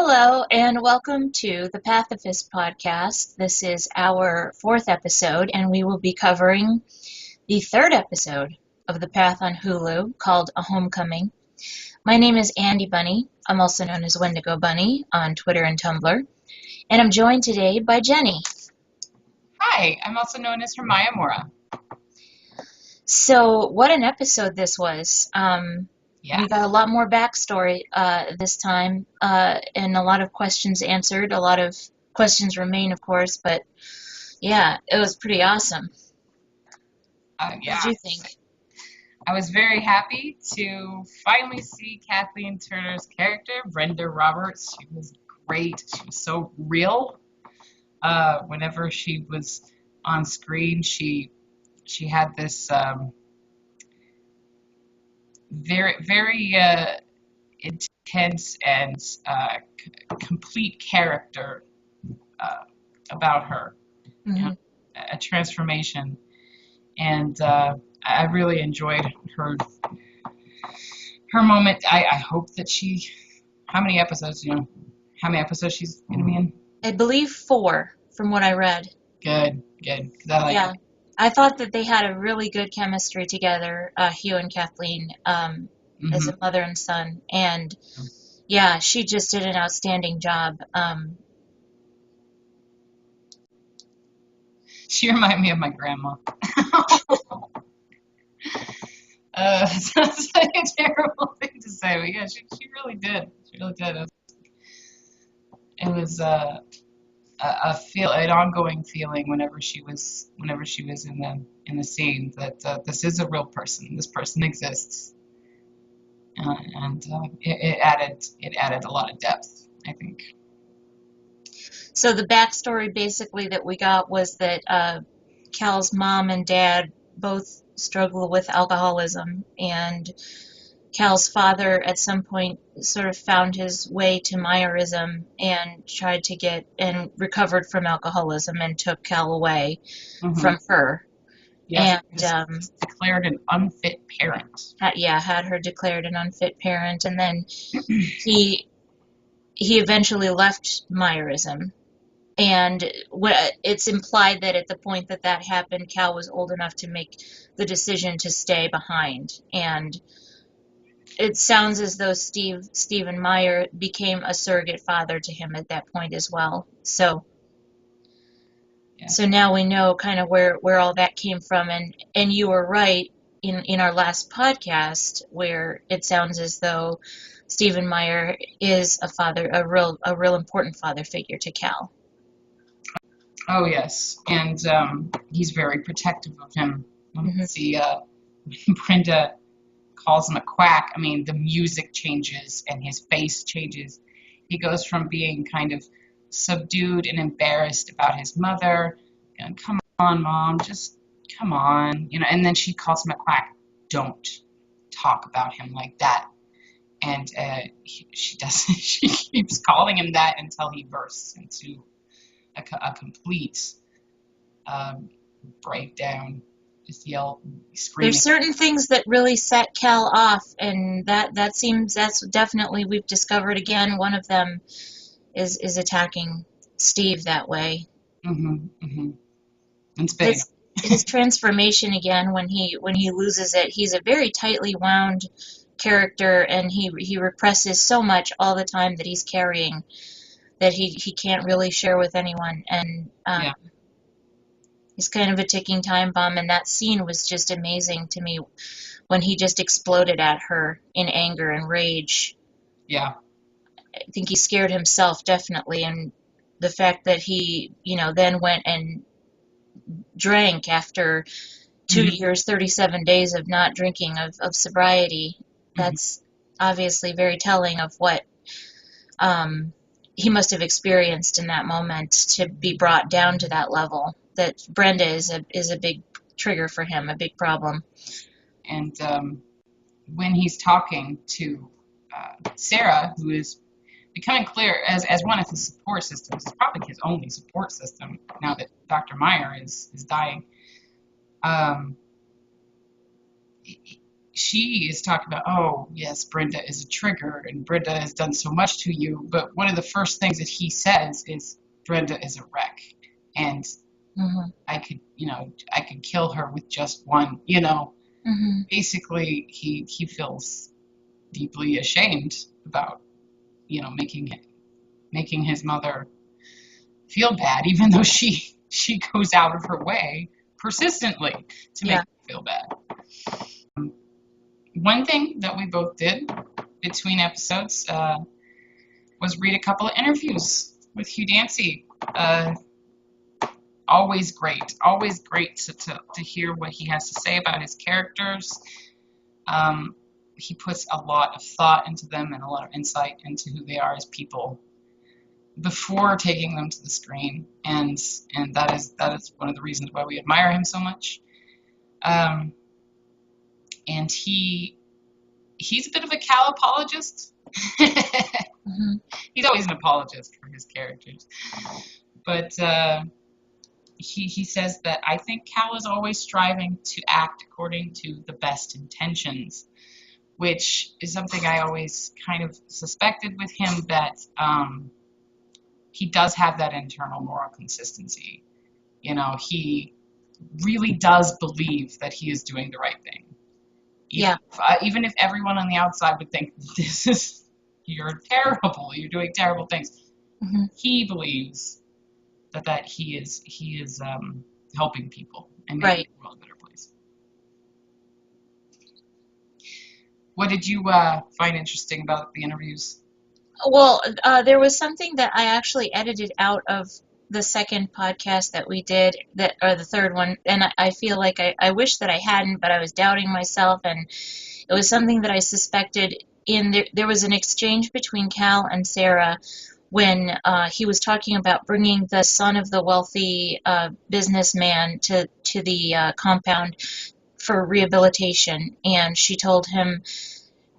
Hello, and welcome to the Pathifist podcast. This is our fourth episode, and we will be covering the third episode of The Path on Hulu called A Homecoming. My name is Andi Bunny. I'm also known as Wendigo Bunny on Twitter and Tumblr. And I'm joined today by Jenny. Hi, I'm also known as Hermione Mora. So, what an episode this was. Yeah. We got a lot more backstory this time, and a lot of questions answered. A lot of questions remain, of course, but yeah, it was pretty awesome. Yeah. What did you think? I was very happy to finally see Kathleen Turner's character, Brenda Roberts. She was great. She was so real. Whenever she was on screen, she had this very intense and complete character about her, Mm-hmm. a transformation, and I really enjoyed her moment. I hope that how many episodes she's gonna be in? I believe 4, from what I read. Good, 'cause I like Yeah, it. I thought that they had a really good chemistry together, Hugh and Kathleen, as a mother and son, and yeah, she just did an outstanding job. She reminded me of my grandma. That's a terrible thing to say, but yeah, she really did. She really did. It was an ongoing feeling whenever she was in the scene that this is a real person. This person exists, and it added a lot of depth, I think. So the backstory basically that we got was that Cal's mom and dad both struggle with alcoholism, and Cal's father at some point sort of found his way to Meyerism and tried to get and recovered from alcoholism and took Cal away from her. Yes, And declared an unfit parent. had her declared an unfit parent, and then he eventually left Meyerism. And it's implied that at the point that happened, Cal was old enough to make the decision to stay behind. And it sounds as though Stephen Meyer became a surrogate father to him at that point as well. So now we know kind of where all that came from. And you were right in our last podcast where it sounds as though Stephen Meyer is a real important father figure to Cal. Oh yes, and he's very protective of him. See, Brenda calls him a quack. I mean, the music changes and his face changes. He goes from being kind of subdued and embarrassed about his mother, and come on, Mom, just come on, and then she calls him a quack. Don't talk about him like that. And she doesn't. She keeps calling him that until he bursts into a complete breakdown. Just yell, screaming. There's certain things that really set Cal off, and that's definitely, we've discovered again, one of them is attacking Steve that way. And spitting. His transformation again when he loses it. He's a very tightly wound character, and he represses so much all the time that he's carrying that he can't really share with anyone, and he's kind of a ticking time bomb. And that scene was just amazing to me when he just exploded at her in anger and rage. Yeah, I think he scared himself definitely, and the fact that he then went and drank after 2 years, 37 days of not drinking, of sobriety. That's obviously very telling of what he must have experienced in that moment to be brought down to that level. That Brenda is a big trigger for him, a big problem. And when he's talking to Sarah, who is becoming clear as one of his support systems, it's probably his only support system now that Dr. Meyer is dying. she is talking about, oh, yes, Brenda is a trigger, and Brenda has done so much to you. But one of the first things that he says is, Brenda is a wreck, and I could kill her with just one. Basically, he feels deeply ashamed about, making his mother feel bad, even though she goes out of her way persistently to make him feel bad. One thing that we both did between episodes was read a couple of interviews with Hugh Dancy. Always great to hear what he has to say about his characters. He puts a lot of thought into them and a lot of insight into who they are as people before taking them to the screen, and that is one of the reasons why we admire him so much. And he's a bit of a Cal apologist. He's always an apologist for his characters, but he says that, I think Cal is always striving to act according to the best intentions, which is something I always kind of suspected with him, that he does have that internal moral consistency. He really does believe that he is doing the right thing. Even if everyone on the outside would think, you're terrible, you're doing terrible things. He believes that he is helping people and making the world a better place. What did you find interesting about the interviews? Well, there was something that I actually edited out of the second podcast that we did, or the third one, and I feel like I wish that I hadn't, but I was doubting myself, and it was something that I suspected. There was an exchange between Cal and Sarah when he was talking about bringing the son of the wealthy businessman to the compound for rehabilitation, and she told him,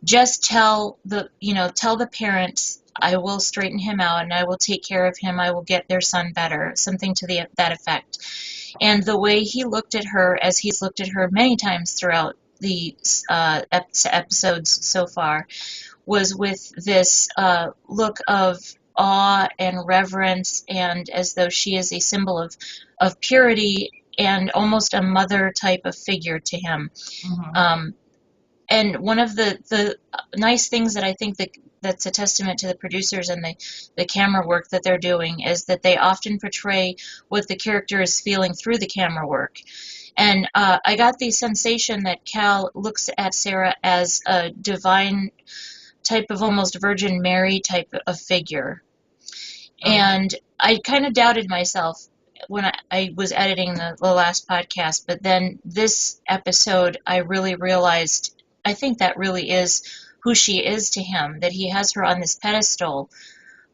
just tell the parents, I will straighten him out and I will take care of him. I will get their son better, something to that effect. And the way he looked at her, as he's looked at her many times throughout the episodes so far, was with this look of awe and reverence, and as though she is a symbol of purity and almost a mother type of figure to him. And one of the nice things that I think that's a testament to the producers and the camera work that they're doing is that they often portray what the character is feeling through the camera work. And I got the sensation that Cal looks at Sarah as a divine type of, almost Virgin Mary type of figure. And I kind of doubted myself when I was editing the last podcast, but then this episode I really realized, I think that really is who she is to him, that he has her on this pedestal,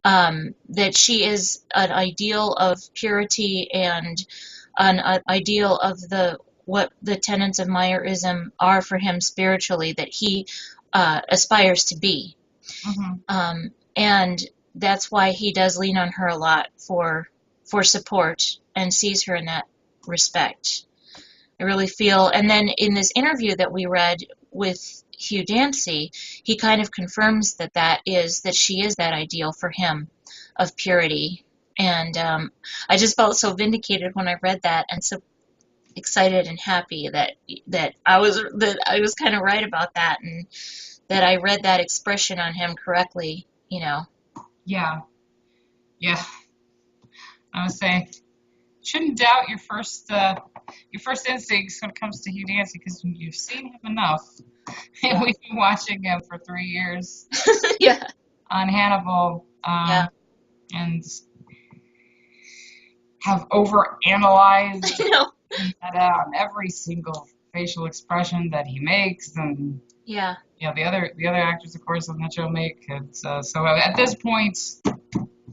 that she is an ideal of purity and an ideal of what the tenets of Meyerism are for him spiritually, that he aspires to be. And that's why he does lean on her a lot for support and sees her in that respect. I really feel, and then in this interview that we read with Hugh Dancy, he kind of confirms that she is that ideal for him of purity. And I just felt so vindicated when I read that, and so excited and happy that I was kind of right about that, and that I read that expression on him correctly. Yeah. I would say, shouldn't doubt your first instincts when it comes to Hugh Dancy, because you've seen him enough. And we've been watching him for 3 years. On Hannibal. And have overanalyzed on every single facial expression that he makes, and the other actors, of course, on that show make it. So at this point,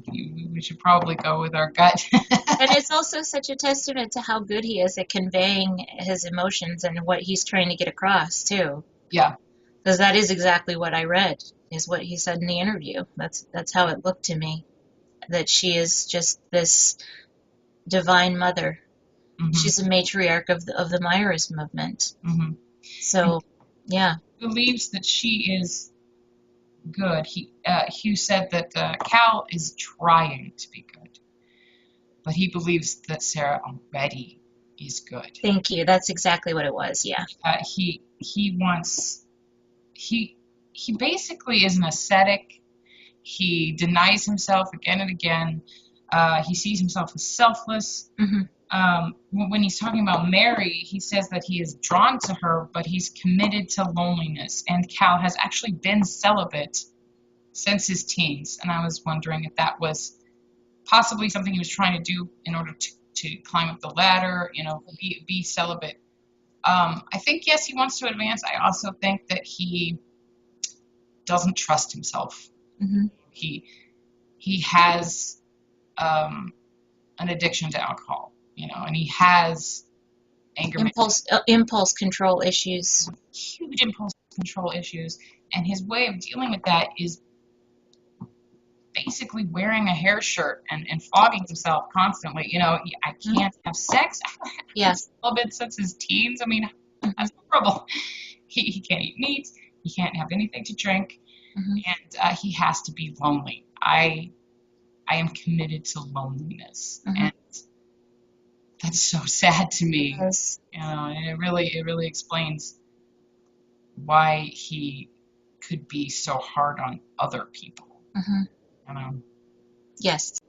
we should probably go with our gut. And it's also such a testament to how good he is at conveying his emotions and what he's trying to get across too. Yeah. Because that is exactly what I read, is what he said in the interview. That's how it looked to me, that she is just this divine mother. She's a matriarch of the Meyerist movement. So, yeah. believes that she is good. Hugh said that Cal is trying to be good, but he believes that Sarah already is good. Thank you. That's exactly what it was. Yeah. He basically is an ascetic. He denies himself again and again. He sees himself as selfless. When he's talking about Mary, he says that he is drawn to her, but he's committed to loneliness. And Cal has actually been celibate since his teens. And I was wondering if that was possibly something he was trying to do in order to climb up the ladder, be celibate. I think, yes, he wants to advance. I also think that he doesn't trust himself. He has an addiction to alcohol, and he has anger impulse control issues. Huge impulse control issues. And his way of dealing with that is basically wearing a hair shirt and flogging himself constantly. I can't have sex. Yes. A little bit since his teens. I mean, that's horrible. He can't eat meat. He can't have anything to drink. And he has to be lonely. I am committed to loneliness. And that's so sad to me. Yes. And it really explains why he could be so hard on other people. Yes.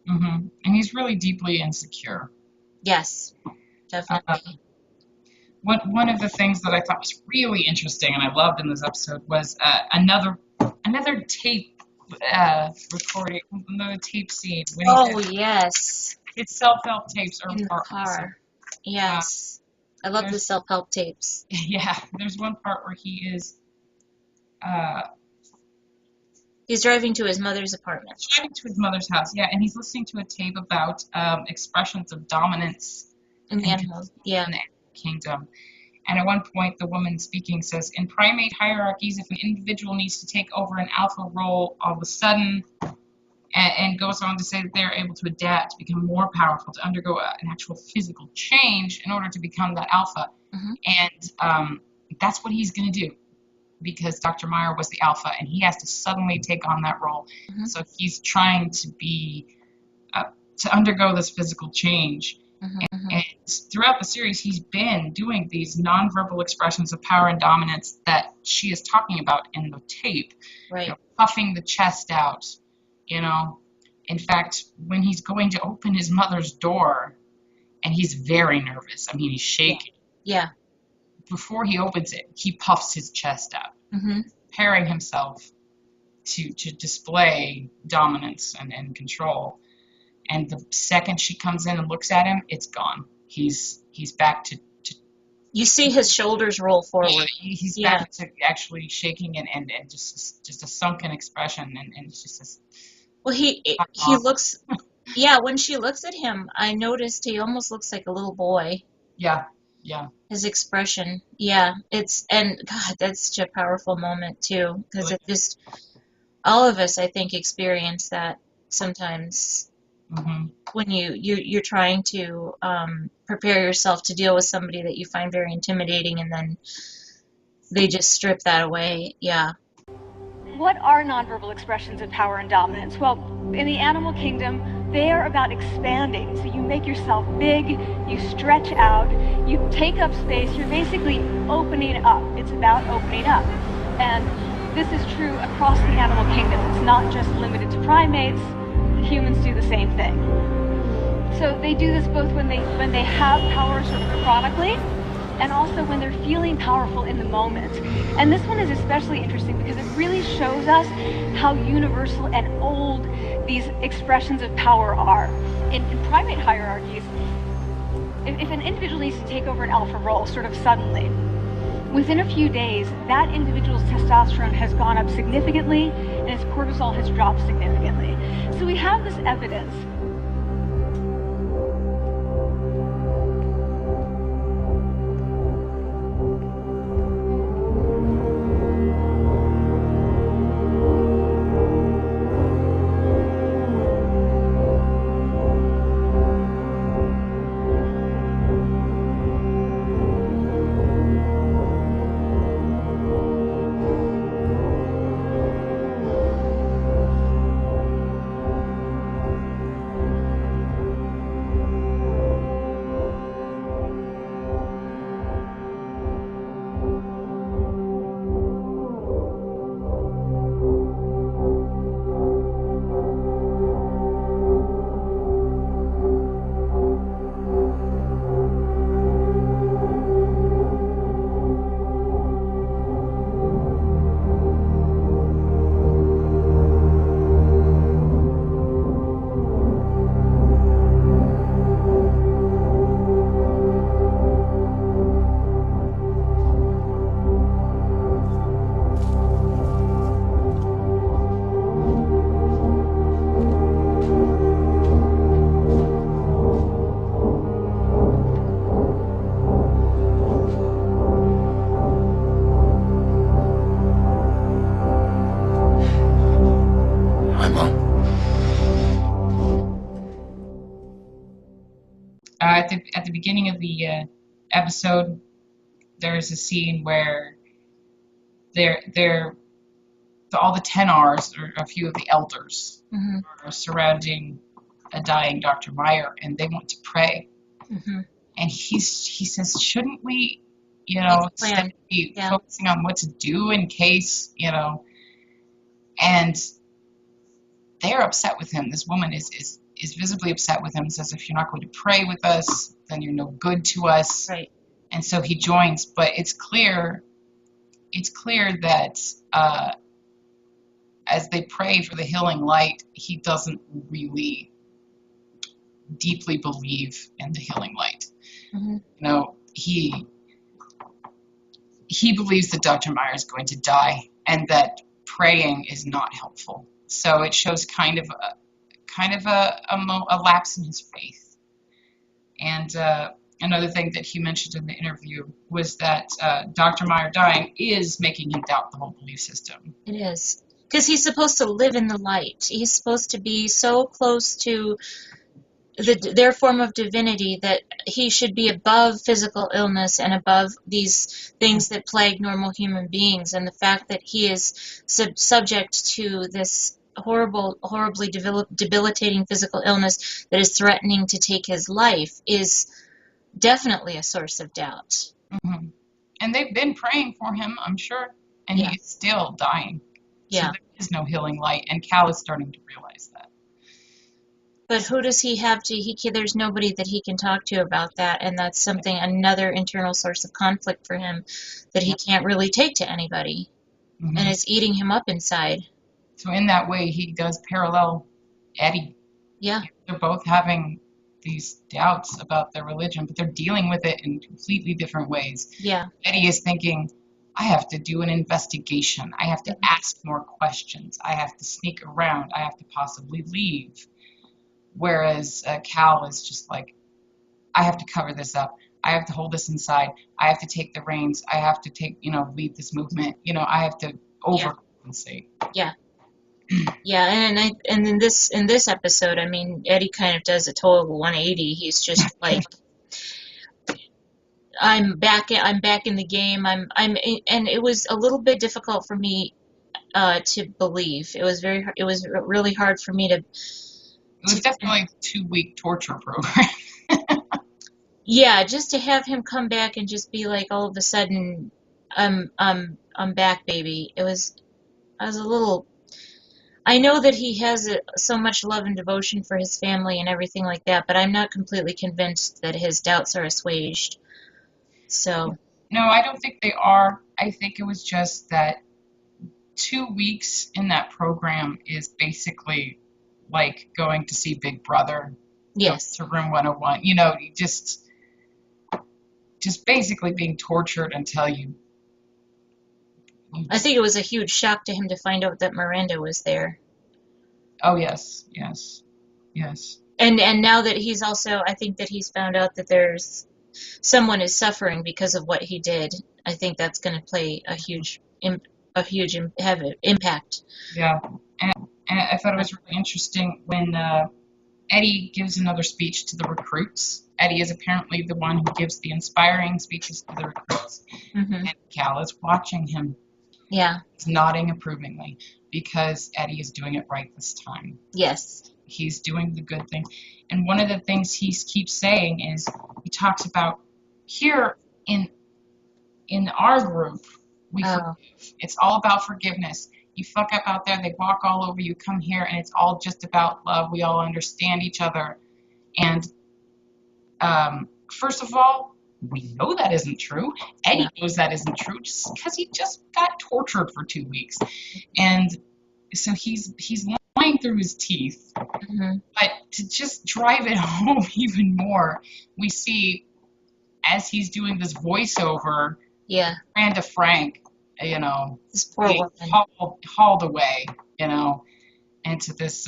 And he's really deeply insecure. Yes, definitely. One of the things that I thought was really interesting and I loved in this episode was another tape recording, another tape scene. Yes. His self-help tapes are in the car. Awesome. Yes. I love the self-help tapes. Yeah, there's one part where he is he's driving to his mother's apartment. Driving to his mother's house, yeah, and he's listening to a tape about expressions of dominance in the animal kingdom. And at one point, the woman speaking says, in primate hierarchies, if an individual needs to take over an alpha role all of a sudden, and goes on to say that they're able to adapt, to become more powerful, to undergo an actual physical change in order to become that alpha. And that's what he's going to do, because Dr. Meyer was the alpha, and he has to suddenly take on that role. So he's trying to to undergo this physical change. And throughout the series, he's been doing these nonverbal expressions of power and dominance that she is talking about in the tape. Right. Puffing the chest out, In fact, when he's going to open his mother's door, and he's very nervous. I mean, he's shaking. Yeah. Before he opens it, he puffs his chest out, preparing himself to display dominance and control. And the second she comes in and looks at him, it's gone. He's back to you see his shoulders roll forward. He's back to actually shaking and just a sunken expression, and it's just this. Well, he looks. Yeah, when she looks at him, I noticed he almost looks like a little boy. Yeah. His expression, and God, that's such a powerful moment too, because it just all of us, I think, experience that sometimes. When you're trying to prepare yourself to deal with somebody that you find very intimidating, and then they just strip that away. Yeah. What are nonverbal expressions of power and dominance? Well, in the animal kingdom, they are about expanding. So you make yourself big, you stretch out, you take up space, you're basically opening up. It's about opening up. And this is true across the animal kingdom. It's not just limited to primates. Humans do the same thing. So they do this both when they have power sort of chronically, and also when they're feeling powerful in the moment. And this one is especially interesting because it really shows us how universal and old these expressions of power are. In primate hierarchies, if an individual needs to take over an alpha role sort of suddenly, within a few days, that individual's testosterone has gone up significantly and his cortisol has dropped significantly. So we have this evidence. at the beginning of the episode, there's a scene where all the tenors, or a few of the elders, are surrounding a dying Dr. Meyer, and they want to pray. And he says, shouldn't we, instead of focusing on what to do in case, and they're upset with him. This woman is visibly upset with him, says, if you're not going to pray with us, then you're no good to us. Right. And so he joins, but it's clear that as they pray for the healing light, he doesn't really deeply believe in the healing light. He believes that Dr. Meyer is going to die and that praying is not helpful. So it shows kind of a lapse in his faith. And another thing that he mentioned in the interview was that Dr. Meyer dying is making him doubt the whole belief system. It is. Because he's supposed to live in the light. He's supposed to be so close to their form of divinity that he should be above physical illness and above these things that plague normal human beings. And the fact that he is subject to this horribly debilitating physical illness that is threatening to take his life is definitely a source of doubt. And they've been praying for him, I'm sure, and he's still dying. So there is no healing light, and Cal is starting to realize that. But who does he have to? There's nobody that he can talk to about that, and that's another internal source of conflict for him that he can't really take to anybody, and it's eating him up inside. So in that way, he does parallel Eddie. Yeah. They're both having these doubts about their religion, but they're dealing with it in completely different ways. Yeah. Eddie is thinking, I have to do an investigation. I have to ask more questions. I have to sneak around. I have to possibly leave. Whereas Cal is just like, I have to cover this up. I have to hold this inside. I have to take the reins. I have to lead this movement. I have to overcompensate. Yeah. Yeah, and in this episode, I mean, Eddie kind of does a total 180. He's just like, I'm back in the game. And it was a little bit difficult for me to believe. It was really hard for me to. It was definitely a 2-week torture program. Yeah, just to have him come back and just be like, all of a sudden, I'm back, baby. I was a little. I know that he has so much love and devotion for his family and everything like that, but I'm not completely convinced that his doubts are assuaged. So. No, I don't think they are. I think it was just that 2 weeks in that program is basically like going to see Big Brother. Yes. To Room 101. Just basically being tortured until you. I think it was a huge shock to him to find out that Miranda was there. Oh, yes. And now that he's also, I think that he's found out that there's someone is suffering because of what he did. I think that's going to play a huge impact. Yeah, and I thought it was really interesting when Eddie gives another speech to the recruits. Eddie is apparently the one who gives the inspiring speeches to the recruits. And Cal is watching him. Yeah. He's nodding approvingly because Eddie is doing it right this time. Yes. He's doing the good thing. And one of the things he keeps saying is, he talks about, here in our group, we forgive. It's all about forgiveness. You fuck up out there, they walk all over you, come here, and it's all just about love. We all understand each other. And first of all, we know that isn't true. Eddie knows that isn't true just because he just got tortured for 2 weeks. And so he's lying through his teeth. But to just drive it home even more, we see as he's doing this voiceover, Miranda Frank, this poor woman, hauled away, into this,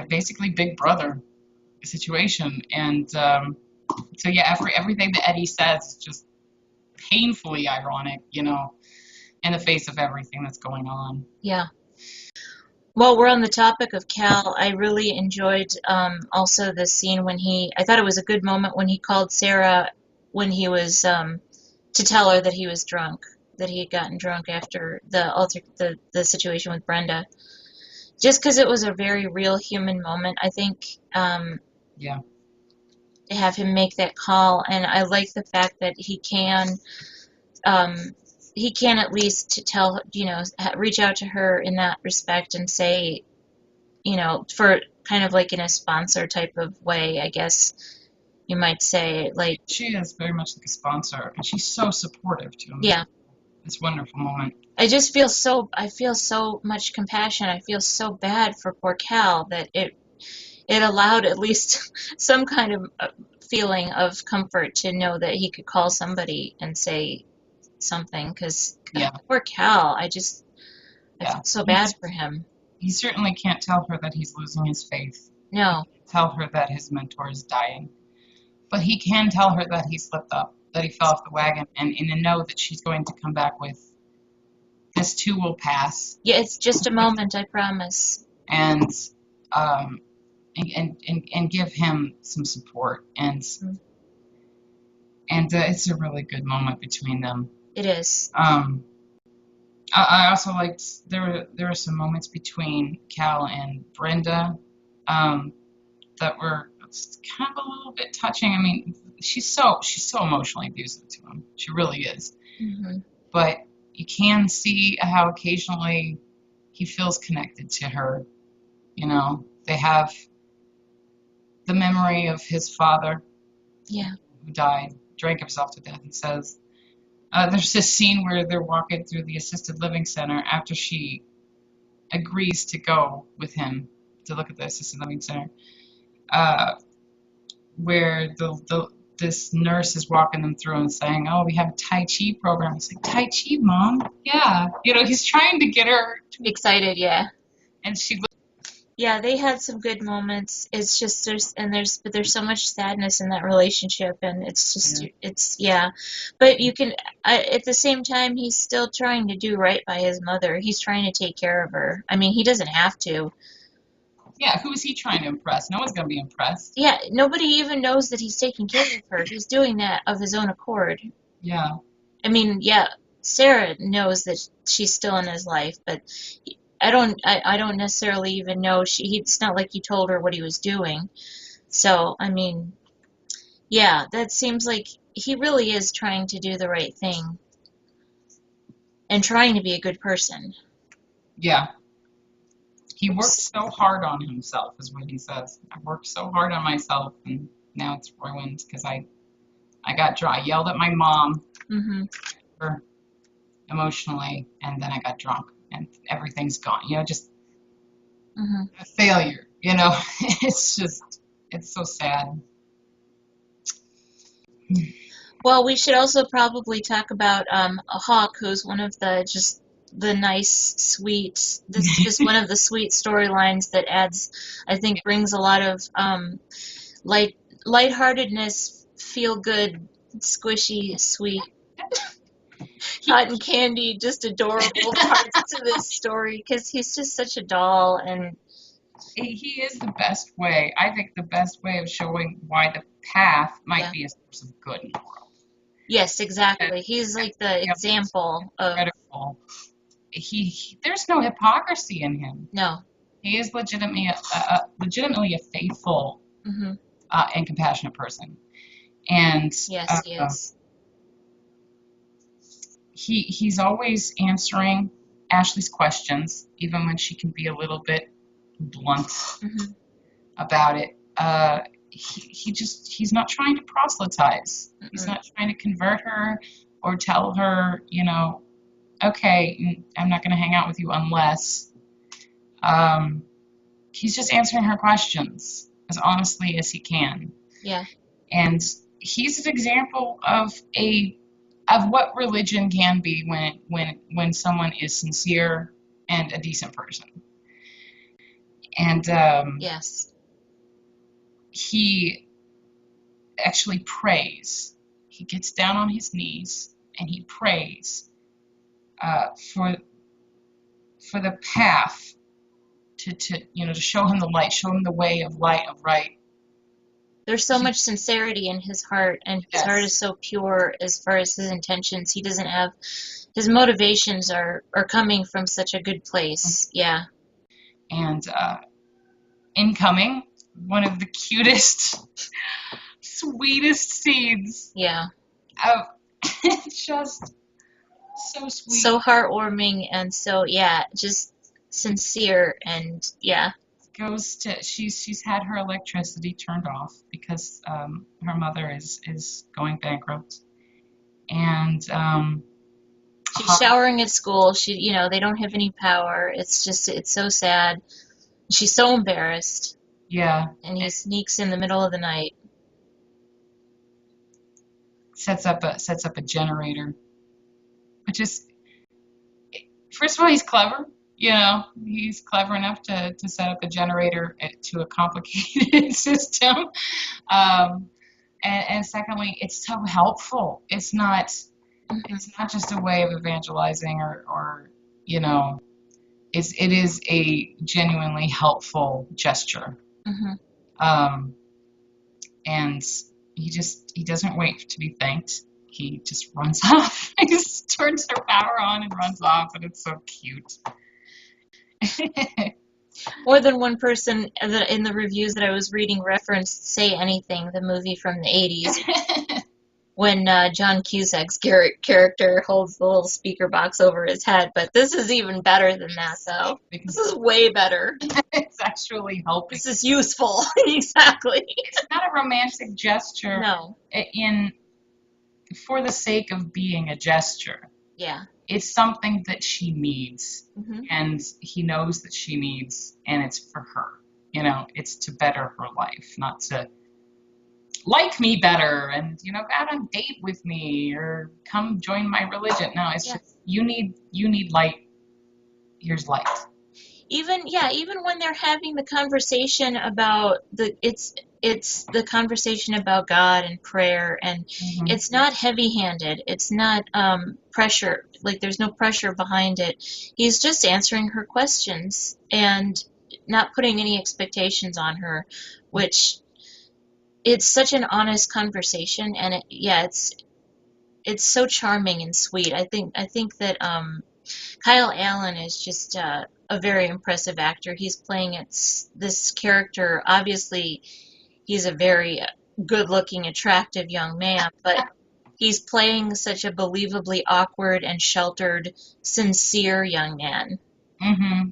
basically Big Brother situation. And so everything that Eddie says is just painfully ironic, in the face of everything that's going on. Yeah. While we're on the topic of Cal, I really enjoyed also the scene when I thought it was a good moment when he called Sarah when he was to tell her that he was drunk, that he had gotten drunk after the situation with Brenda. Just because it was a very real human moment, I think, Yeah. to have him make that call, and I like the fact that he can at least to tell, reach out to her in that respect and say, for kind of like in a sponsor type of way, I guess you might say, like, She is very much like a sponsor, and she's so supportive to him. yeah. This wonderful moment. I feel so much compassion. I feel so bad for poor Cal that it allowed at least some kind of feeling of comfort to know that he could call somebody and say something, because poor Cal, I feel so bad for him. He certainly can't tell her that he's losing his faith. No. He can't tell her that his mentor is dying. But he can tell her that he slipped up, that he fell off the wagon, and to know that she's going to come back with, this too will pass. Yeah, it's just a moment, I promise. And give him some support. And it's a really good moment between them. It is. I also liked there were some moments between Cal and Brenda that were kind of a little bit touching. I mean, she's so emotionally abusive to him. She really is. Mm-hmm. But you can see how occasionally he feels connected to her. They have the memory of his father, who died, drank himself to death. He says, there's this scene where they're walking through the assisted living center after she agrees to go with him to look at the assisted living center, where this nurse is walking them through and saying, "Oh, we have a Tai Chi program." It's like, "Tai Chi, Mom?" Yeah. He's trying to get her excited, yeah. And she Yeah, they had some good moments. It's just there's so much sadness in that relationship, and it's just But you can at the same time, he's still trying to do right by his mother. He's trying to take care of her. I mean, he doesn't have to. Yeah, who is he trying to impress? No one's going to be impressed. Yeah, nobody even knows that he's taking care of her. He's doing that of his own accord. Yeah. I mean, yeah, Sarah knows that she's still in his life, but I don't necessarily even know. It's not like he told her what he was doing. So, I mean, yeah, that seems like he really is trying to do the right thing and trying to be a good person. Yeah. He worked so hard on himself, is what he says. I worked so hard on myself, and now it's ruined because I got drunk. I yelled at my mom emotionally, and then I got drunk, and everything's gone. Just a failure. It's so sad. Well, we should also probably talk about Hawk, who's one of the nice, sweet, just one of the sweet storylines that brings a lot of lightheartedness, feel good, squishy, sweet, cotton candy, just adorable parts to this story, because he's just such a doll, and he is the best way. I think the best way of showing why the path might be a source of good in the world. Yes, exactly. He's like the example of. Incredible. There's no hypocrisy in him. No. He is legitimately a faithful and compassionate person. And yes, he is. He's always answering Ashley's questions, even when she can be a little bit blunt about it. He's not trying to proselytize. He's not trying to convert her or tell her, okay, I'm not going to hang out with you unless. He's just answering her questions as honestly as he can. Yeah. And he's an example of what religion can be when someone is sincere and a decent person. And yes. He actually prays. He gets down on his knees and he prays for the path to show him the light, show him the way of light, of right. There's so much sincerity in his heart, and his heart is so pure as far as his intentions. He doesn't have, his motivations are coming from such a good place. Yeah. And incoming, one of the cutest, sweetest scenes. Yeah. It's just so sweet. So heartwarming and so, just sincere and, She's had her electricity turned off because her mother is going bankrupt. And she's showering at school. They don't have any power. It's so sad. She's so embarrassed. Yeah. And he sneaks in the middle of the night. Sets up a generator. Which is, first of all, he's clever. He's clever enough to set up a generator to a complicated system. And secondly, it's so helpful. It's not just a way of evangelizing or it is a genuinely helpful gesture. Mm-hmm. And he doesn't wait to be thanked. He just runs off. He just turns their power on and runs off, and it's so cute. More than one person in the reviews that I was reading referenced Say Anything, the movie from the 80s, when John Cusack's character holds the little speaker box over his head. But this is even better than that, though. This is way better. It's actually helping. This is useful. Exactly. It's not a romantic gesture. No. For the sake of being a gesture. Yeah. It's something that she needs, mm-hmm. and he knows that she needs, and it's for her. It's to better her life, not to like me better and, go out on a date with me or come join my religion. No, it's just, you need light. Here's light. Even when they're having the conversation about it's the conversation about God and prayer, and mm-hmm. It's not heavy-handed. It's not pressure. Like, there's no pressure behind it. He's just answering her questions and not putting any expectations on her, which it's such an honest conversation, and it's so charming and sweet. I think that Kyle Allen is just a very impressive actor. He's playing this character. Obviously, he's a very good-looking, attractive young man, but he's playing such a believably awkward and sheltered, sincere young man. Mm-hmm.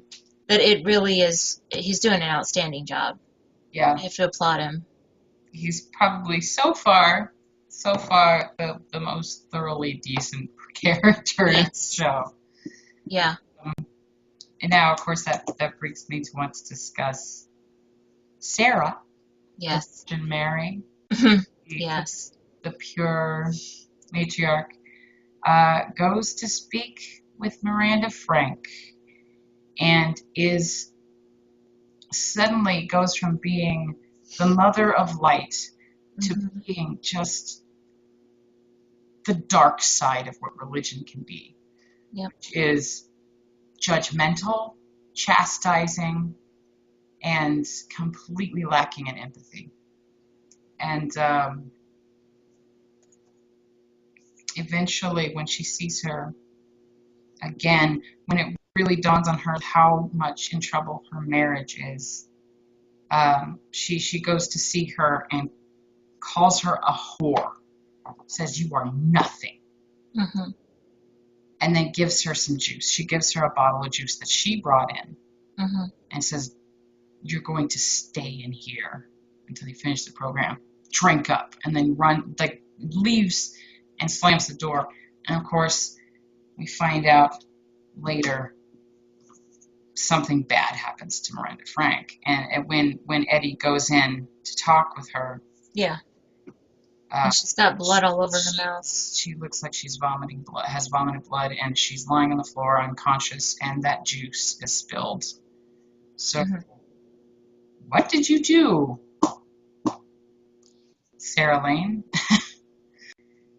That it really is. He's doing an outstanding job. Yeah, I have to applaud him. He's probably so far the most thoroughly decent character in the show. Yeah. And now, of course, that brings me to want to discuss Sarah. Yes. And Mary. Yes. The pure matriarch goes to speak with Miranda Frank, and suddenly goes from being the mother of light to mm-hmm. being just the dark side of what religion can be. Yep. Which is judgmental, chastising, and completely lacking in empathy. And eventually, when she sees her again, when it really dawns on her how much in trouble her marriage is, she goes to see her and calls her a whore, says, "You are nothing." Mm-hmm. And then gives her some juice. She gives her a bottle of juice that she brought in, mm-hmm. and says, "You're going to stay in here until you finish the program. Drink up." And then leaves and slams the door. And of course, we find out later something bad happens to Miranda Frank. And when Eddie goes in to talk with her, yeah, and she's got blood all over her mouth. She looks like she's vomiting blood, has vomited blood, and she's lying on the floor unconscious, and that juice is spilled. So, mm-hmm. What did you do, Sarah Lane?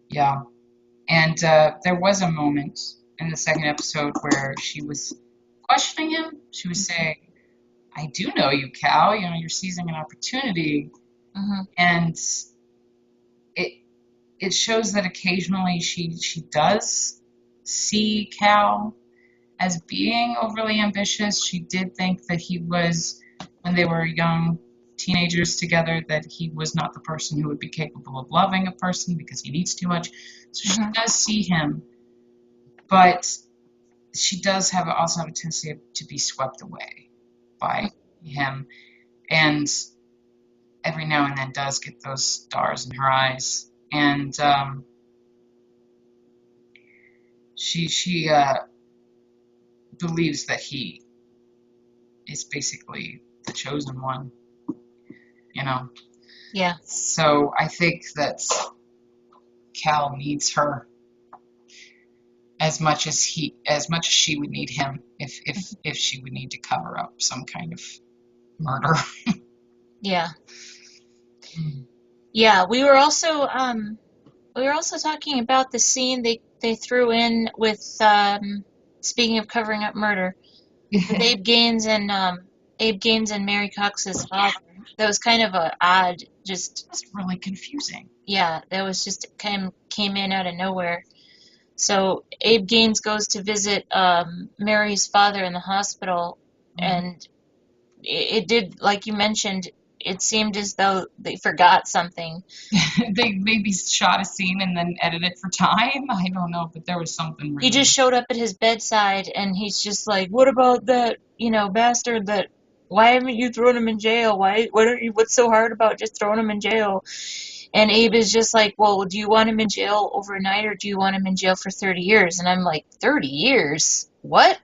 Yeah. And there was a moment in the second episode where she was questioning him. She was saying, I do know you, Cal. You're seizing an opportunity. Mm-hmm. And it shows that occasionally she does see Cal as being overly ambitious. She did think that he was, when they were young teenagers together, that he was not the person who would be capable of loving a person because he needs too much. So she does see him, but she does also have a tendency to be swept away by him, and every now and then does get those stars in her eyes. And she believes that he is basically the chosen one, Yeah. So I think that Cal needs her as much as she would need him if she would need to cover up some kind of murder. Yeah. Yeah, we were also talking about the scene they threw in with speaking of covering up murder, with Abe Gaines and Mary Cox's father. That was kind of a odd, It's really confusing. Yeah, that was just came in out of nowhere. So Abe Gaines goes to visit Mary's father in the hospital, and it did, like you mentioned, it seemed as though they forgot something. They maybe shot a scene and then edited it for time. I don't know, but there was something really... He just showed up at his bedside, and he's just like, "What about that, bastard that... Why haven't you thrown him in jail? Why don't you... What's so hard about just throwing him in jail?" And Abe is just like, "Well, do you want him in jail overnight, or do you want him in jail for 30 years? And I'm like, 30 years? What?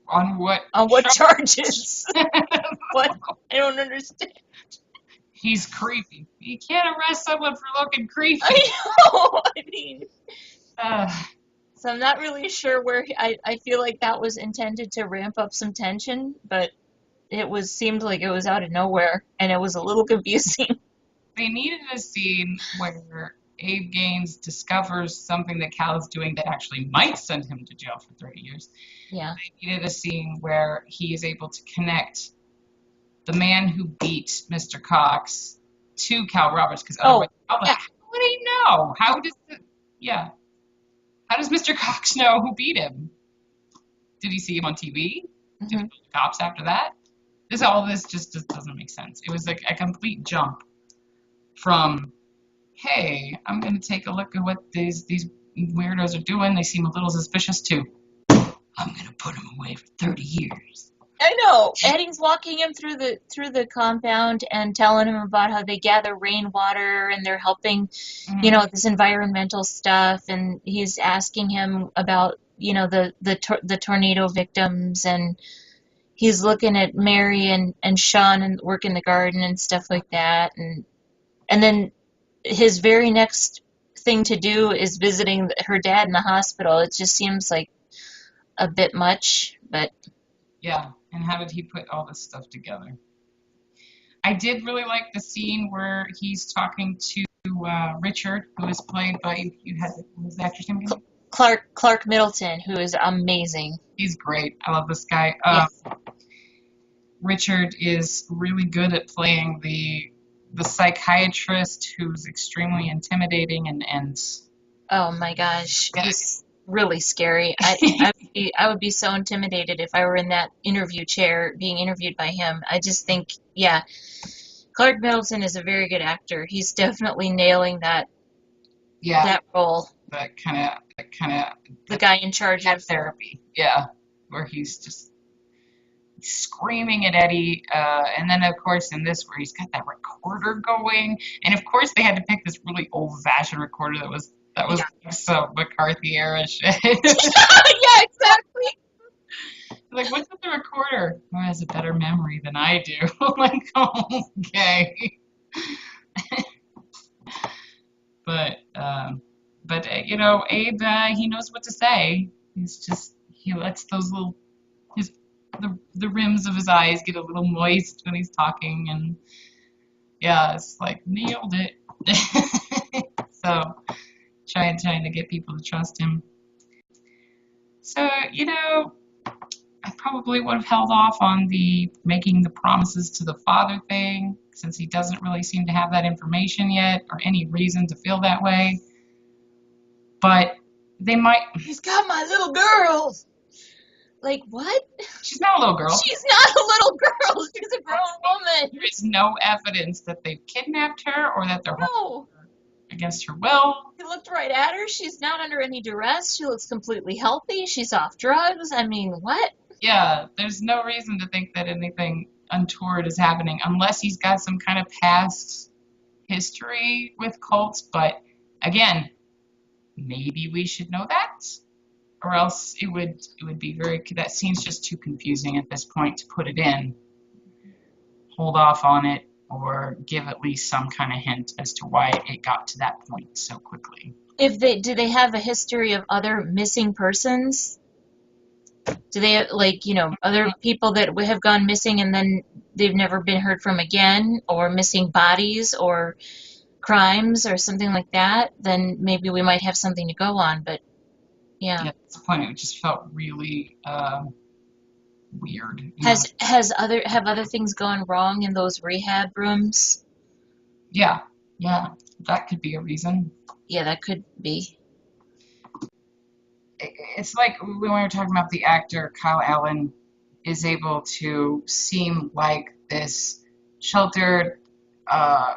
On what? On what charges? What? I don't understand. He's creepy. You can't arrest someone for looking creepy. I know. I mean, so I'm not really sure where I feel like that was intended to ramp up some tension, but seemed like it was out of nowhere, and it was a little confusing. They needed a scene where Abe Gaines discovers something that Cal is doing that actually might send him to jail for 30 years. Yeah. They needed a scene where he is able to connect the man who beat Mr. Cox to Cal Roberts, because otherwise, how would he know? How does Mr. Cox know who beat him? Did he see him on TV? Did he call the cops after that? All this just doesn't make sense. It was like a complete jump from, hey, I'm going to take a look at what these weirdos are doing. They seem a little suspicious too. I'm going to put them away for 30 years. I know. Eddie's walking him through the compound and telling him about how they gather rainwater and they're helping, this environmental stuff. And he's asking him about, the tornado victims, and he's looking at Mary and Sean and work in the garden and stuff like that. And then his very next thing to do is visiting her dad in the hospital. It just seems like a bit much, but... Yeah, and how did he put all this stuff together? I did really like the scene where he's talking to Richard, who is played by... what was the actor's name again? Clark Middleton, who is amazing. He's great. I love this guy. Yes. Richard is really good at playing the psychiatrist who's extremely intimidating and oh my gosh, he's really scary. I would be so intimidated if I were in that interview chair being interviewed by him. I just think, Clark Middleton is a very good actor. He's definitely nailing that role. That kind of the guy in charge of therapy. Yeah, where he's just screaming at Eddie, and then of course in this where he's got that recorder going, and of course they had to pick this really old-fashioned recorder that was so McCarthy era shit. Yeah, exactly. Like, what's with the recorder? Who has a better memory than I do? I'm like, oh, okay. But Abe, he knows what to say. He lets those little the rims of his eyes get a little moist when he's talking, and it's like, nailed it. So trying to get people to trust him. So I probably would have held off on the making the promises to the father thing, since he doesn't really seem to have that information yet or any reason to feel that way. But they might. He's got my little girl. Like, what? She's not a little girl. She's not a little girl. She's a grown woman. There is no evidence that they've kidnapped her or that they're holding No. her against her will. He looked right at her. She's not under any duress. She looks completely healthy. She's off drugs. I mean, what? Yeah, there's no reason to think that anything untoward is happening unless he's got some kind of past history with cults. But again, maybe we should know that, or else it would be that seems just too confusing at this point to put it in. Hold off on it, or give at least some kind of hint as to why it got to that point so quickly. Do they have a history of other missing persons? Do they, like, other people that have gone missing and then they've never been heard from again, or missing bodies or crimes or something like that? Then maybe we might have something to go on, but yeah. At this point, it just felt really weird. Have other things gone wrong in those rehab rooms? Yeah, that could be a reason. Yeah, that could be. It's like when we were talking about the actor, Kyle Allen is able to seem like this sheltered,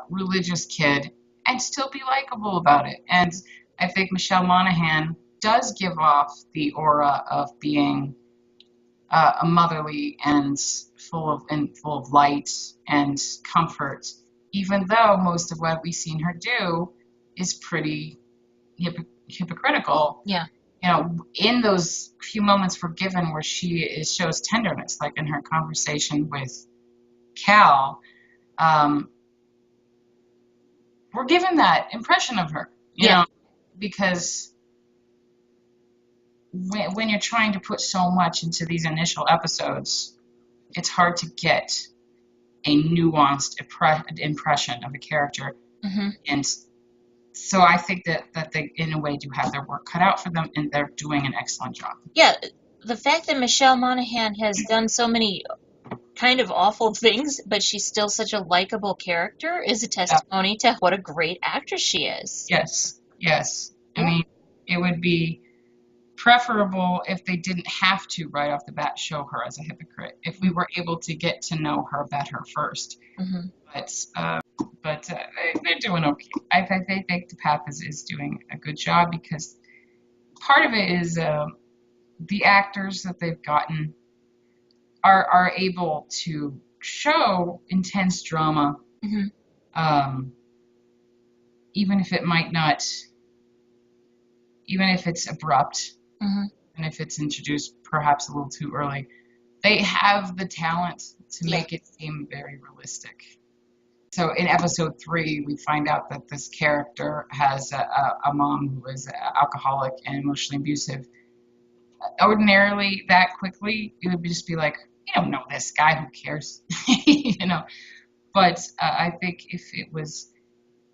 religious kid and still be likable about it. And I think Michelle Monaghan does give off the aura of being a motherly and full of light and comfort, even though most of what we've seen her do is pretty hypocritical. Yeah. In those few moments we're given where she shows tenderness, like in her conversation with Cal, we're given that impression of her, you know, because when you're trying to put so much into these initial episodes, it's hard to get a nuanced impression of a character. Mm-hmm. And so I think that they, in a way, do have their work cut out for them, and they're doing an excellent job. Yeah, the fact that Michelle Monaghan has done so many kind of awful things, but she's still such a likable character is a testimony to what a great actress she is. Yes. I mean, it would be preferable if they didn't have to right off the bat show her as a hypocrite, if we were able to get to know her better first. Mm-hmm. But they're doing okay. I think the Path is doing a good job, because part of it is the actors that they've gotten are able to show intense drama, Mm-hmm. Even if it might not, even if it's abrupt, Mm-hmm. and if it's introduced perhaps a little too early. They have the talent to make it seem very realistic. So in episode 3, we find out that this character has a mom who is alcoholic and emotionally abusive. Ordinarily, that quickly, it would just be like, you don't know this guy, who cares? But I think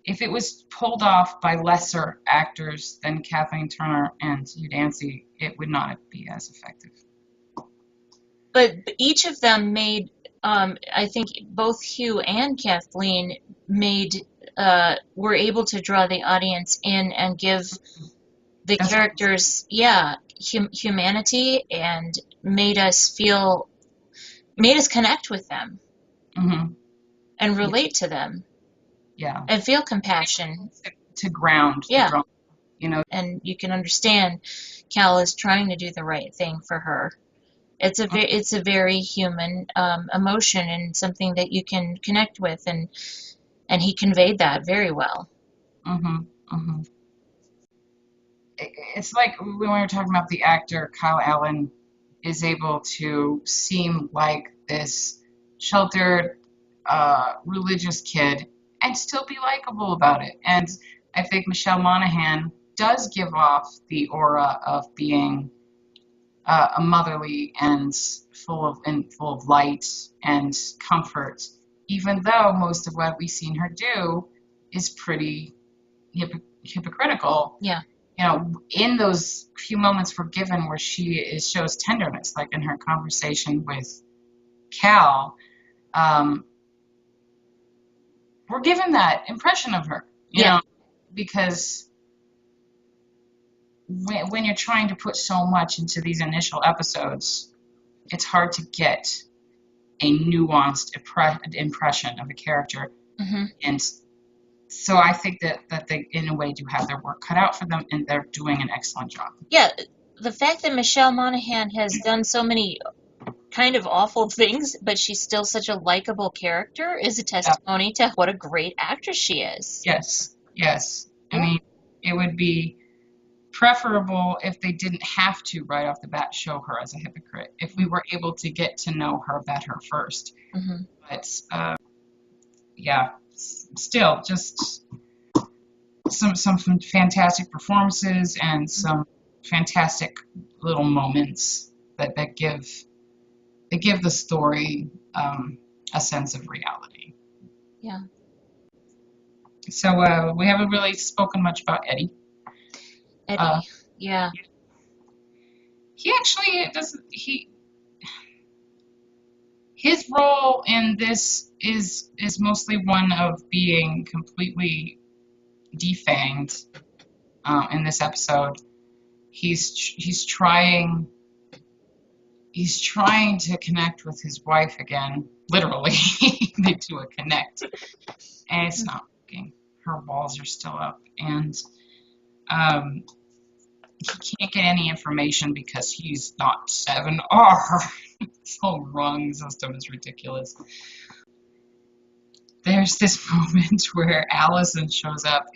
if it was pulled off by lesser actors than Kathleen Turner and Hugh Dancy, it would not be as effective. But each of them made, I think both Hugh and Kathleen were able to draw the audience in and give the characters, humanity, and made us connect with them, Mm-hmm. and relate to them. Yeah. And feel compassion. To ground the drama, And you can understand Cal is trying to do the right thing for her. It's a very human emotion, and something that you can connect with, and he conveyed that very well. Mm-hmm. Mm-hmm. It's like when we were talking about the actor, Kyle Allen is able to seem like this sheltered, religious kid and still be likable about it. And I think Michelle Monaghan does give off the aura of being a motherly and full of light and comfort, even though most of what we've seen her do is pretty hypocritical. Yeah. in those few moments we're given where she shows tenderness, like in her conversation with Cal, we're given that impression of her, you know, because when you're trying to put so much into these initial episodes, it's hard to get a nuanced impression of a character. Mm-hmm. And so I think that they, in a way, do have their work cut out for them, and they're doing an excellent job. Yeah, the fact that Michelle Monaghan has done so many kind of awful things, but she's still such a likable character is a testimony to what a great actress she is. Yes. I mean, it would be preferable if they didn't have to right off the bat show her as a hypocrite, if we were able to get to know her better first. Mm-hmm. But still just some fantastic performances and some fantastic little moments that give the story a sense of reality. Yeah. So we haven't really spoken much about Eddie. Yeah. He actually doesn't. His role in this is mostly one of being completely defanged. In this episode, he's trying to connect with his wife again. Literally, they do a connect, and it's not working. Her walls are still up, and he can't get any information because he's not 7R. This whole rung system is ridiculous. There's this moment where Allison shows up.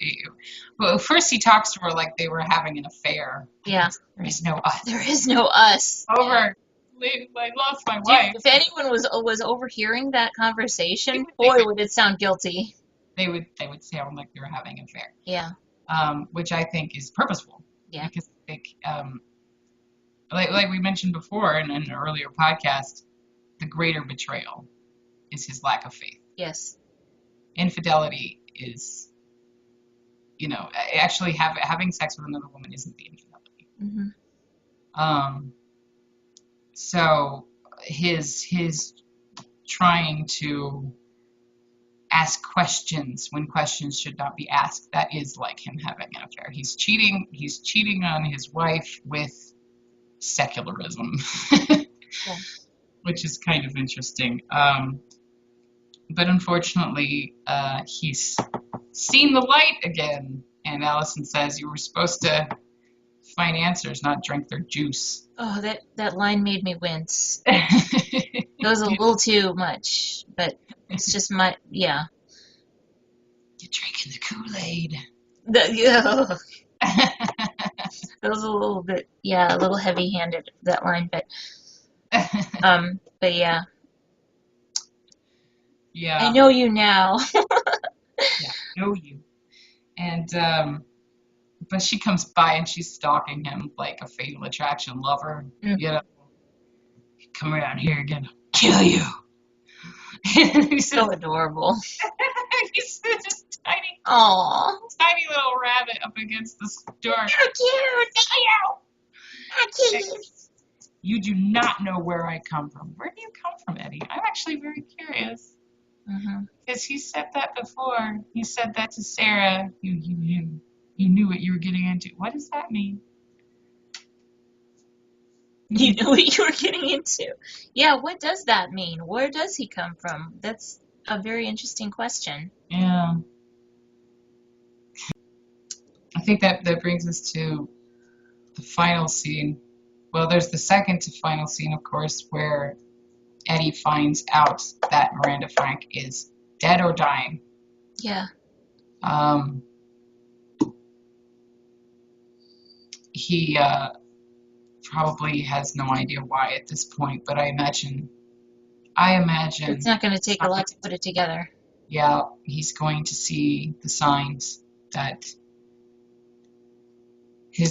Well, first he talks to her like they were having an affair. Yeah. There is no us. There is no us. Over. I lost my wife. If anyone was overhearing that conversation, boy, would it sound guilty. They would sound like they were having an affair. Yeah. Which I think is purposeful. Yeah. Because I think, like we mentioned before in an earlier podcast, the greater betrayal is his lack of faith. Yes. Infidelity is, actually having sex with another woman isn't the infidelity. Mm-hmm. So his trying to ask questions when questions should not be asked, that is like him having an affair. He's cheating on his wife with secularism. Yeah. Which is kind of interesting. But unfortunately, he's seen the light again, and Allison says you were supposed to find answers, not drink their juice. Oh, that line made me wince. It was a little too much, but it's just yeah. You're drinking the Kool-Aid. It was a little bit, a little heavy-handed, that line, but yeah. Yeah. I know you now. Yeah, I know you. And, but she comes by and she's stalking him like a Fatal Attraction lover. Mm. Come around here again, I'll kill you. He's so adorable. He's just tiny little rabbit up against the door. You're cute. You do not know where I come from. Where do you come from, Eddie? I'm actually very curious. Mm-hmm. Because he said that before. He said that to Sarah. You knew what you were getting into. What does that mean? You knew what you were getting into. Yeah, what does that mean? Where does he come from? That's a very interesting question. Yeah. I think that brings us to the final scene. Well, there's the second to final scene, of course, where Eddie finds out that Miranda Frank is dead or dying. Yeah. He probably has no idea why at this point, but I imagine it's not going to take a lot to put it together. Yeah, he's going to see the signs that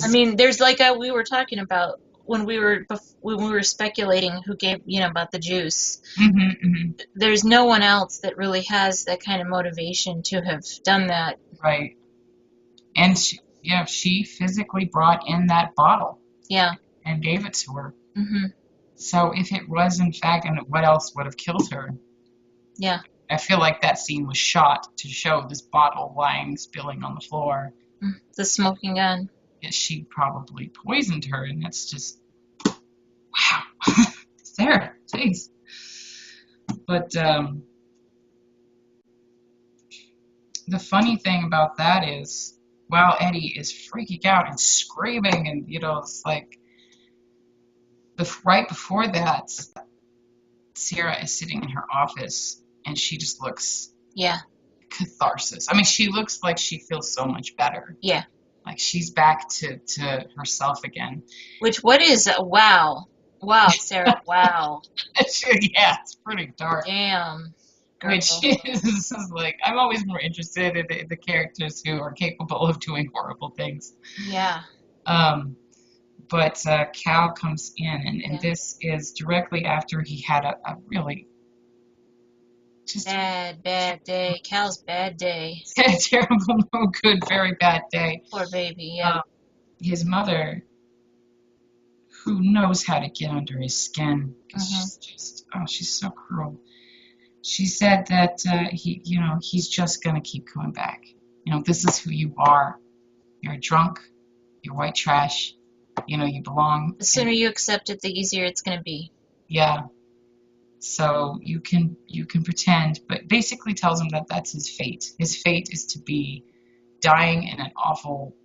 I mean, there's like we were talking about when we were speculating who gave about the juice. Mm-hmm, mm-hmm. There's no one else that really has that kind of motivation to have done that. Right. And she physically brought in that bottle Yeah. and gave it to her. Mm-hmm. So if it was in fact, and what else would have killed her? Yeah. I feel like that scene was shot to show this bottle lying, spilling on the floor. The smoking gun. She probably poisoned her, and that's just, wow. Sarah, jeez. But the funny thing about that is, while Eddie is freaking out and screaming, and it's like, right before that, Sarah is sitting in her office, and she just looks catharsis. I mean, she looks like she feels so much better. Yeah. Like she's back to herself again. What is, wow. Wow, Sarah, wow. Yeah, it's pretty dark. Damn. Which is like, I'm always more interested in the characters who are capable of doing horrible things. Yeah. But Cal comes in, and this is directly after he had a really just bad day. Cal's bad day. Terrible, no good, very bad day. Poor baby, yeah. His mother, who knows how to get under his skin, she's just, she's so cruel. She said that he's just gonna keep coming back. This is who you are. You're a drunk. You're white trash. You belong. The sooner you accept it, the easier it's gonna be. Yeah. So you can pretend, but basically tells him that that's his fate. His fate is to be dying in an awful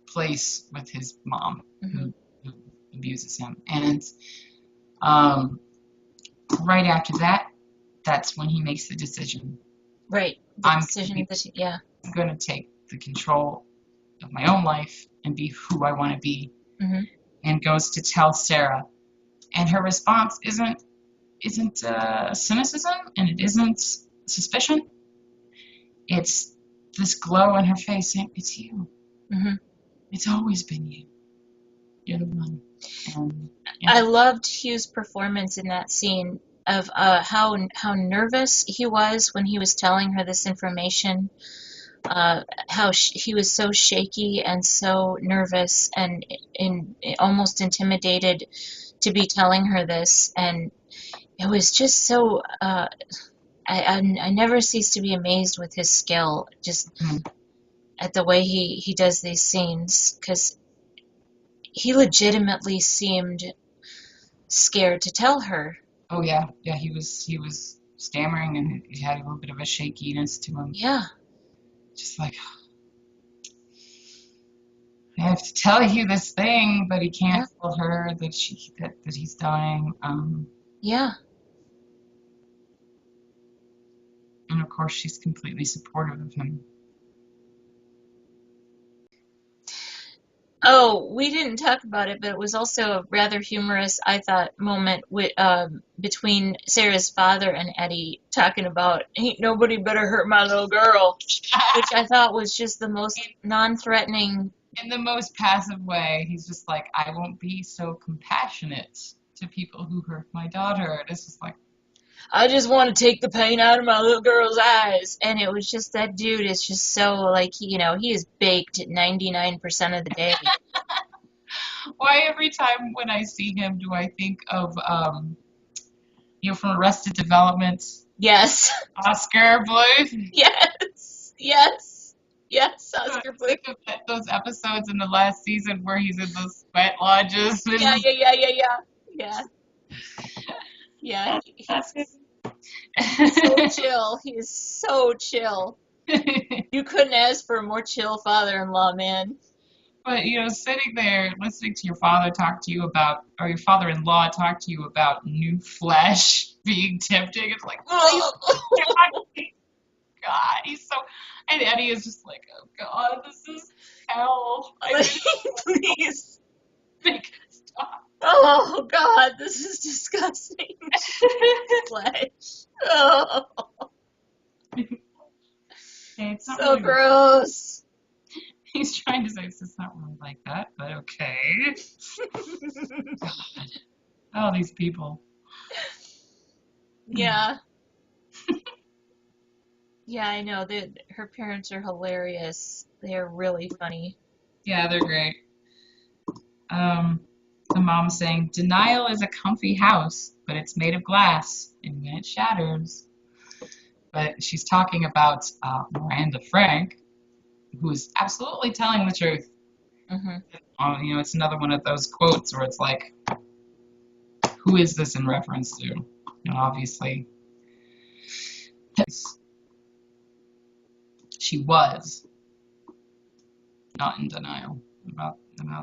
place with his mom, who abuses him. And right after that, that's when he makes the decision. Right. I'm going to take the control of my own life and be who I want to be. Mm-hmm. And goes to tell Sarah. And her response isn't cynicism, and it isn't suspicion. It's this glow on her face saying, "It's you. Mm-hmm. It's always been you. You're the one." And, I loved Hugh's performance in that scene of how nervous he was when he was telling her this information. How he was so shaky and so nervous and almost intimidated to be telling her this, and it was just so. I never cease to be amazed with his skill, just at the way he does these scenes, because he legitimately seemed scared to tell her. Oh yeah, he was stammering, and he had a little bit of a shakiness to him. Yeah. Just like, I have to tell you this thing, but he can't tell her that he's dying. Yeah. And of course, she's completely supportive of him. Oh, we didn't talk about it, but it was also a rather humorous, I thought, moment between Sarah's father and Eddie talking about, "Ain't nobody better hurt my little girl," which I thought was just the most non-threatening. In the most passive way, he's just like, "I won't be so compassionate to people who hurt my daughter." And it's just like, I just want to take the pain out of my little girl's eyes. And it was just, that dude is just so, like, he is baked 99% of the day. Why every time when I see him do I think of, from Arrested Development? Yes. Oscar Bluth? Yes, Oscar Bluth. Think of those episodes in the last season where he's in those sweat lodges. Yeah. Yeah, he's so chill. He is so chill. You couldn't ask for a more chill father-in-law, man. But, sitting there listening to your father talk to you about, or your father-in-law talk to you about new flesh being tempting, it's like, oh, God, he's so, and Eddie is just like, oh, God, this is hell. Please. Make it stop. Oh, God, this is disgusting. Flesh. Oh. It's not So really gross. He's trying to say it's not really like that, but okay. God. All these people. Yeah. Yeah, I know. Her parents are hilarious. They're really funny. Yeah, they're great. The mom saying, denial is a comfy house, but it's made of glass, and when it shatters. But she's talking about Miranda Frank, who's absolutely telling the truth. It's another one of those quotes where it's like, who is this in reference to? Obviously, she was not in denial about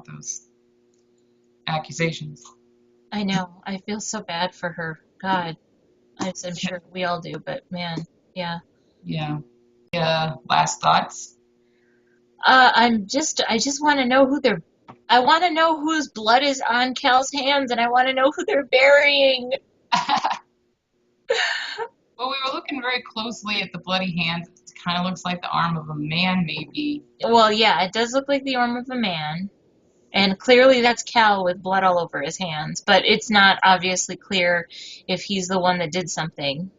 those accusations. I know. I feel so bad for her. God, I'm sure we all do, but man, yeah. Yeah. Last thoughts? I just want to know I want to know whose blood is on Cal's hands, and I want to know who they're burying. Well, we were looking very closely at the bloody hands. It kind of looks like the arm of a man, maybe. Well, yeah, it does look like the arm of a man. And clearly that's Cal with blood all over his hands, but it's not obviously clear if he's the one that did something.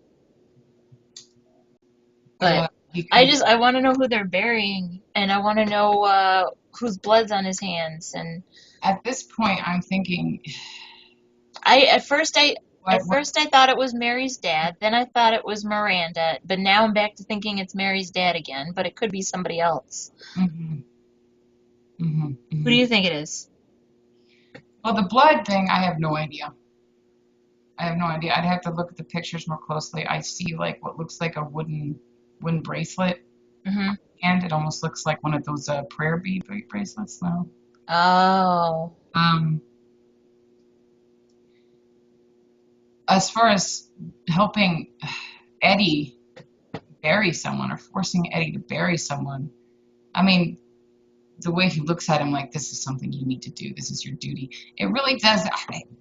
But I want to know who they're burying, and I want to know whose blood's on his hands. And at this point, I'm thinking. At first I thought it was Mary's dad. Then I thought it was Miranda. But now I'm back to thinking it's Mary's dad again. But it could be somebody else. Who do you think it is? Well, the blood thing, I have no idea. I'd have to look at the pictures more closely. I see like what looks like a wooden bracelet, and it almost looks like one of those prayer bead bracelets. No. Oh. As far as helping Eddie bury someone or forcing Eddie to bury someone, I mean, the way he looks at him like, this is something you need to do. This is your duty. It really does.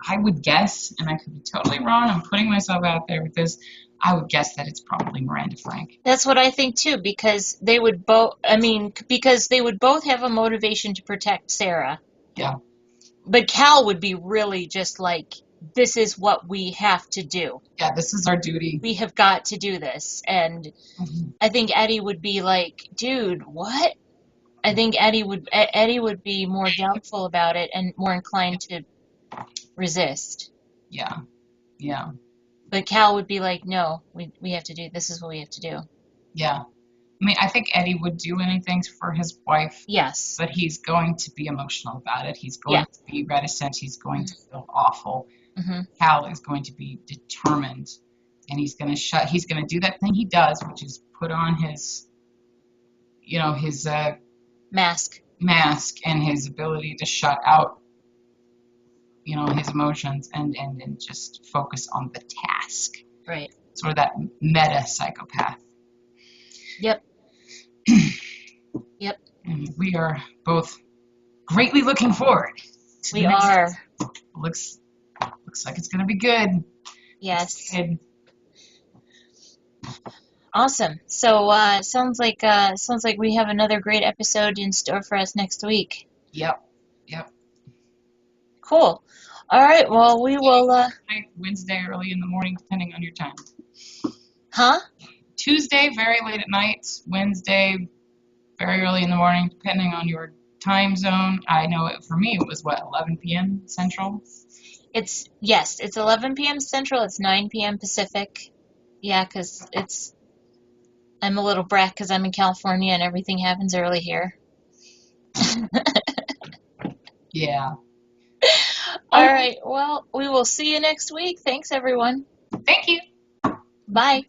I would guess, and I could be totally wrong. I'm putting myself out there with this. I would guess that it's probably Miranda Frank. That's what I think too, because they would both have a motivation to protect Sarah. Yeah. But Cal would be really just like, this is what we have to do. Yeah, this is our duty. We have got to do this. And I think Eddie would be like, dude, what? I think Eddie would be more doubtful about it and more inclined to resist. Yeah. But Cal would be like, no, we have to do, this is what we have to do. Yeah. I mean, I think Eddie would do anything for his wife. Yes. But he's going to be emotional about it. He's going to be reticent. He's going to feel awful. Cal is going to be determined, and he's going to do that thing he does, which is put on his mask and his ability to shut out, his emotions and just focus on the task. Right. Sort of that meta psychopath. Yep. And we are both greatly looking forward to we are. Looks like it's going to be good. Yes. Awesome. So sounds like we have another great episode in store for us next week. Yep. Cool. All right. Well, we will. Wednesday early in the morning, depending on your time. Huh? Tuesday very late at night. Wednesday very early in the morning, depending on your time zone. I know for me it was 11 p.m. Central. It's 11 p.m. Central. It's 9 p.m. Pacific. Yeah, because I'm a little brat because I'm in California and everything happens early here. Yeah. All right. Well, we will see you next week. Thanks, everyone. Thank you. Bye.